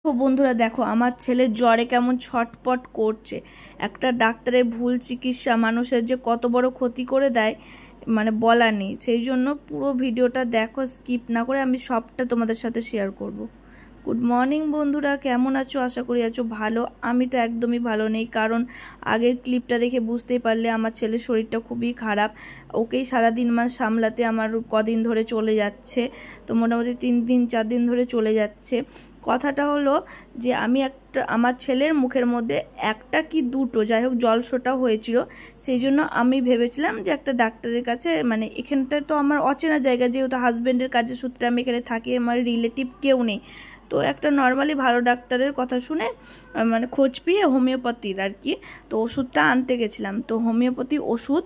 তো বন্ধুরা দেখো আমার ছেলের জ্বরে কেমন ছটপট করছে। একটা ডাক্তারের ভুল চিকিৎসা মানুষের যে কত বড় ক্ষতি করে দেয় মানে বলার নেই। সেই জন্য পুরো ভিডিওটা দেখো, স্কিপ না করে, আমি সবটা তোমাদের সাথে শেয়ার করব। গুড মর্নিং বন্ধুরা, কেমন আছো? আশা করি আছো ভালো। আমি তো একদমই ভালো নেই, কারণ আগের ক্লিপটা দেখে বুঝতেই পারলে আমার ছেলের শরীরটা খুবই খারাপ। ওকেই সারাদিন সামলাতে আমার কদিন ধরে চলে যাচ্ছে, তো মোটামুটি 3-4 দিন ধরে চলে যাচ্ছে। কথাটা হলো যে আমি আমার ছেলের মুখের মধ্যে একটা কি দুটো যাই হোক জলসোটা হয়েছিল। সেই জন্য আমি ভেবেছিলাম যে একটা ডাক্তারের কাছে, মানে এখানটায় তো আমার অচেনা জায়গা, যেহেতু হাজব্যান্ডের কাজের সূত্রে আমি এখানে থাকি, আমার রিলেটিভ কেউ নেই। তো একটা নর্মালি ভালো ডাক্তারের কথা শুনে মানে খোঁজ পেয়ে হোমিওপ্যাথির আর কি, তো ওষুধটা আনতে গেছিলাম। তো হোমিওপ্যাথি ওষুধ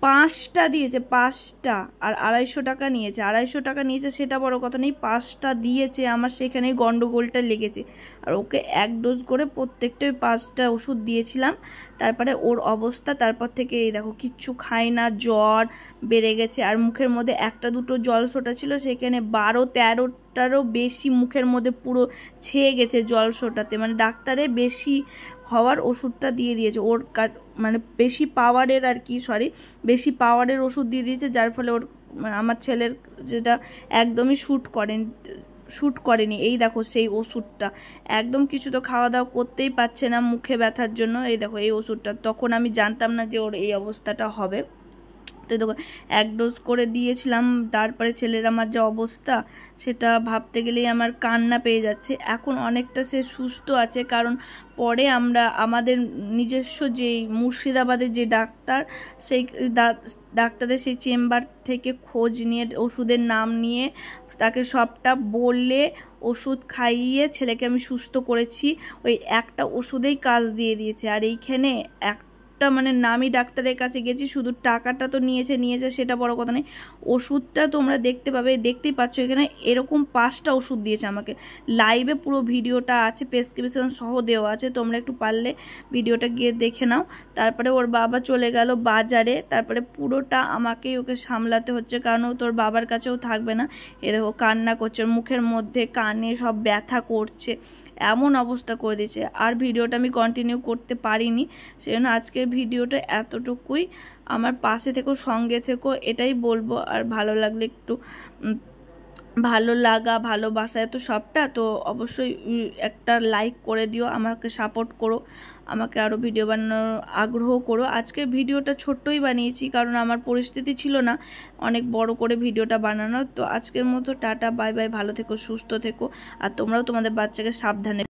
5টা দিয়েছে, 5টা, আর 250 টাকা নিয়েছে। 250 টাকা নিয়েছে সেটা বড় কথা নেই, 5টা দিয়েছে। আমার সেখানেই গন্ডগোলটা লেগেছে। আর ওকে 1 ডোজ করে প্রত্যেকটাই 5টা ওষুধ দিয়েছিলাম। তারপরে ওর অবস্থা, তারপর থেকে এই দেখো কিচ্ছু খায় না, জ্বর বেড়ে গেছে। আর মুখের মধ্যে একটা দুটো জলসোটা ছিল, সেখানে 12-13টারও বেশি মুখের মধ্যে পুরো ছেয়ে গেছে জলসোটাতে। মানে ডাক্তারে বেশি হওয়ার ওষুধটা দিয়ে দিয়েছে ওর, মানে বেশি পাওয়ারের আর কি, বেশি পাওয়ারের ওষুধ দিয়ে দিয়েছে, যার ফলে ওর আমার ছেলের যেটা একদমই শ্যুট করেনি। এই দেখো সেই ওষুধটা একদম কিছু তো খাওয়া দাওয়া করতেই পারছে না মুখে ব্যথার জন্য। এই দেখো এই ওষুধটা, তখন আমি জানতাম না যে ওর এই অবস্থাটা হবে। তো দেখো 1 ডোজ করে দিয়েছিলাম। তারপরে ছেলের আমার যে অবস্থা সেটা ভাবতে গেলেই আমার কান্না পেয়ে যাচ্ছে। এখন অনেকটা সে সুস্থ আছে, কারণ পরে আমরা আমাদের নিজস্ব যে মুর্শিদাবাদের যে ডাক্তার, সেই ডাক্তারের সেই চেম্বার থেকে খোঁজ নিয়ে ওষুধের নাম নিয়ে তাকে সবটা বললে ওষুধ খাইয়ে ছেলেকে আমি সুস্থ করেছি। ওই একটা ওষুধেই কাজ দিয়ে দিয়েছে। আর এইখানে মানে নামি ডাক্তারের কাছে গেছি, শুধু টাকাটা তো নিয়েছে সেটা বড় কথা নেই, ওষুধটা তোমরা দেখতে পাবে, দেখতেই পাচ্ছ এখানে এরকম 5টা ওষুধ দিয়েছে আমাকে। লাইভে পুরো ভিডিওটা আছে, প্রেসক্রিপশন সহ দেওয়া আছে, তোমরা একটু পারলে ভিডিওটা গিয়ে দেখে নাও। তারপরে ওর বাবা চলে গেল বাজারে, তারপরে পুরোটা আমাকেই ওকে সামলাতে হচ্ছে, কারণ ও তোর বাবার কাছেও থাকবে না। এ দেখো কান্না করছে, মুখের মধ্যে কানে সব ব্যথা করছে, এমন অবস্থা করে দিয়েছে। আর ভিডিওটা আমি কন্টিনিউ করতে পারিনি, সেই জন্য আজকের ভিডিওটা এতটুকুই। আমার পাশে থেকো, সঙ্গে থেকো, এটাই বলবো। আর ভালো লাগলে একটু ভালো লাগা ভালোবাসা তো সবটা, তো অবশ্যই একটা লাইক করে দিও, আমাকে সাপোর্ট করো, আমাকে আরও ভিডিও বানানোর আগ্রহ করো। আজকের ভিডিওটা ছোট্টই বানিয়েছি, কারণ আমার পরিস্থিতি ছিল না অনেক বড় করে ভিডিওটা বানানোর। তো আজকের মতো টাটা, বাই বাই, ভালো থেকো, সুস্থ থেকো, আর তোমরাও তোমাদের বাচ্চাকে সাবধানে